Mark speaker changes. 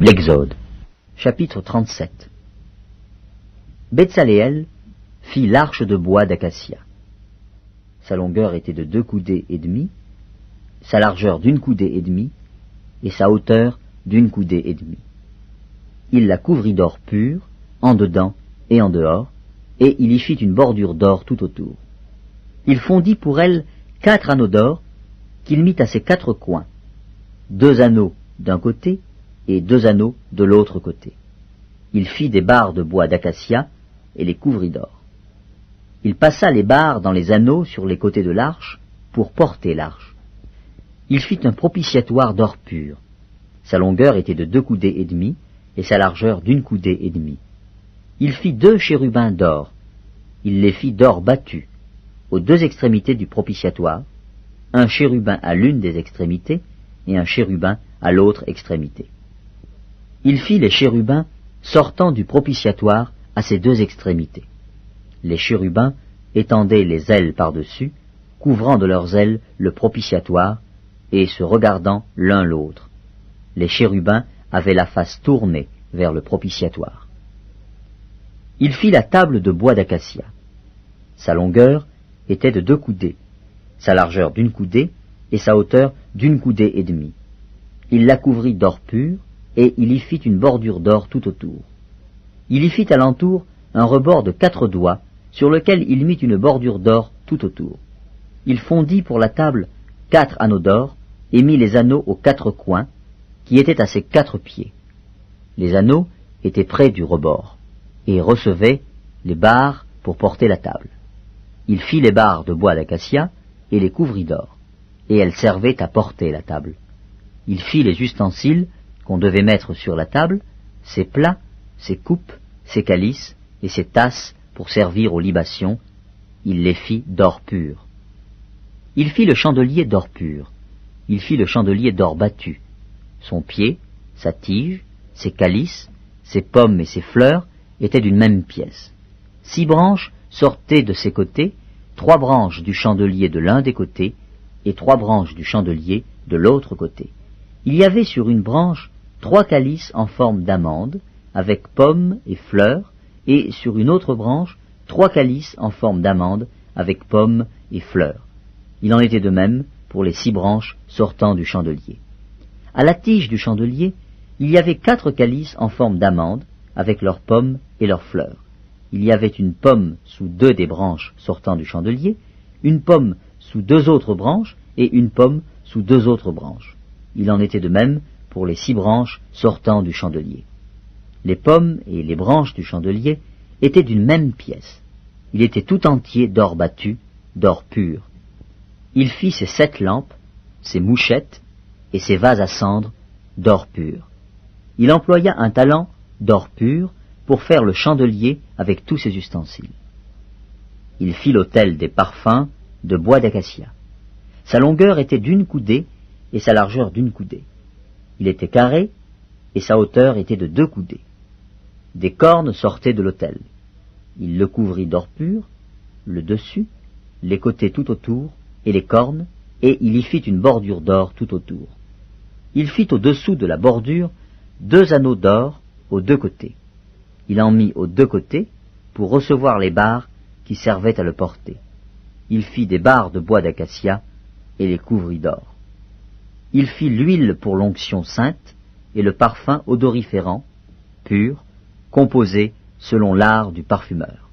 Speaker 1: L'Exode, chapitre 37. Betsaléel fit l'arche de bois d'acacia. Sa longueur était de 2 coudées et demie, sa largeur d'1 coudée et demie, et sa hauteur d'1 coudée et demie. Il la couvrit d'or pur, en dedans et en dehors, et il y fit une bordure d'or tout autour. Il fondit pour elle 4 anneaux d'or, qu'il mit à ses 4 coins, 2 anneaux d'un côté et 2 anneaux de l'autre côté. Il fit des barres de bois d'acacia et les couvrit d'or. Il passa les barres dans les anneaux sur les côtés de l'arche pour porter l'arche. Il fit un propitiatoire d'or pur. Sa longueur était de 2 coudées et demie et sa largeur d'1 coudée et demie. Il fit 2 chérubins d'or. Il les fit d'or battu aux 2 extrémités du propitiatoire, un chérubin à l'une des extrémités et un chérubin à l'autre extrémité. Il fit les chérubins sortant du propitiatoire à ses 2 extrémités. Les chérubins étendaient les ailes par-dessus, couvrant de leurs ailes le propitiatoire, et se regardant l'un l'autre. Les chérubins avaient la face tournée vers le propitiatoire. Il fit la table de bois d'acacia. Sa longueur était de 2 coudées, sa largeur d'1 coudée et sa hauteur d'1 coudée et demie. Il la couvrit d'or pur, et il y fit une bordure d'or tout autour. Il y fit alentour un rebord de 4 doigts, sur lequel il mit une bordure d'or tout autour. Il fondit pour la table 4 anneaux d'or, et mit les anneaux aux 4 coins, qui étaient à ses 4 pieds. Les anneaux étaient près du rebord, et recevaient les barres pour porter la table. Il fit les barres de bois d'acacia, et les couvrit d'or, et elles servaient à porter la table. Il fit les ustensiles qu'on devait mettre sur la table, ses plats, ses coupes, ses calices et ses tasses pour servir aux libations. Il les fit d'or pur. Il fit le chandelier d'or pur. Il fit le chandelier d'or battu. Son pied, sa tige, ses calices, ses pommes et ses fleurs étaient d'une même pièce. 6 branches sortaient de ses côtés, 3 branches du chandelier de l'un des côtés et 3 branches du chandelier de l'autre côté. Il y avait sur une branche 3 calices en forme d'amande, avec pommes et fleurs, et sur une autre branche 3 calices en forme d'amande, avec pommes et fleurs. Il en était de même pour les 6 branches sortant du chandelier. À la tige du chandelier, il y avait 4 calices en forme d'amande, avec leurs pommes et leurs fleurs. Il y avait une pomme sous 2 des branches sortant du chandelier, une pomme sous 2 autres branches, et une pomme sous 2 autres branches. Il en était de même pour les 6 branches sortant du chandelier. Les pommes et les branches du chandelier étaient d'une même pièce. Il était tout entier d'or battu, d'or pur. Il fit ses 7 lampes, ses mouchettes et ses vases à cendre d'or pur. Il employa un talent d'or pur pour faire le chandelier avec tous ses ustensiles. Il fit l'autel des parfums de bois d'acacia. Sa longueur était d'1 coudée et sa largeur d'1 coudée. Il était carré, et sa hauteur était de 2 coudées. Des cornes sortaient de l'autel. Il le couvrit d'or pur, le dessus, les côtés tout autour, et les cornes, et il y fit une bordure d'or tout autour. Il fit au-dessous de la bordure 2 anneaux d'or aux 2 côtés. Il en mit aux 2 côtés pour recevoir les barres qui servaient à le porter. Il fit des barres de bois d'acacia et les couvrit d'or. Il fit l'huile pour l'onction sainte et le parfum odoriférant, pur, composé selon l'art du parfumeur.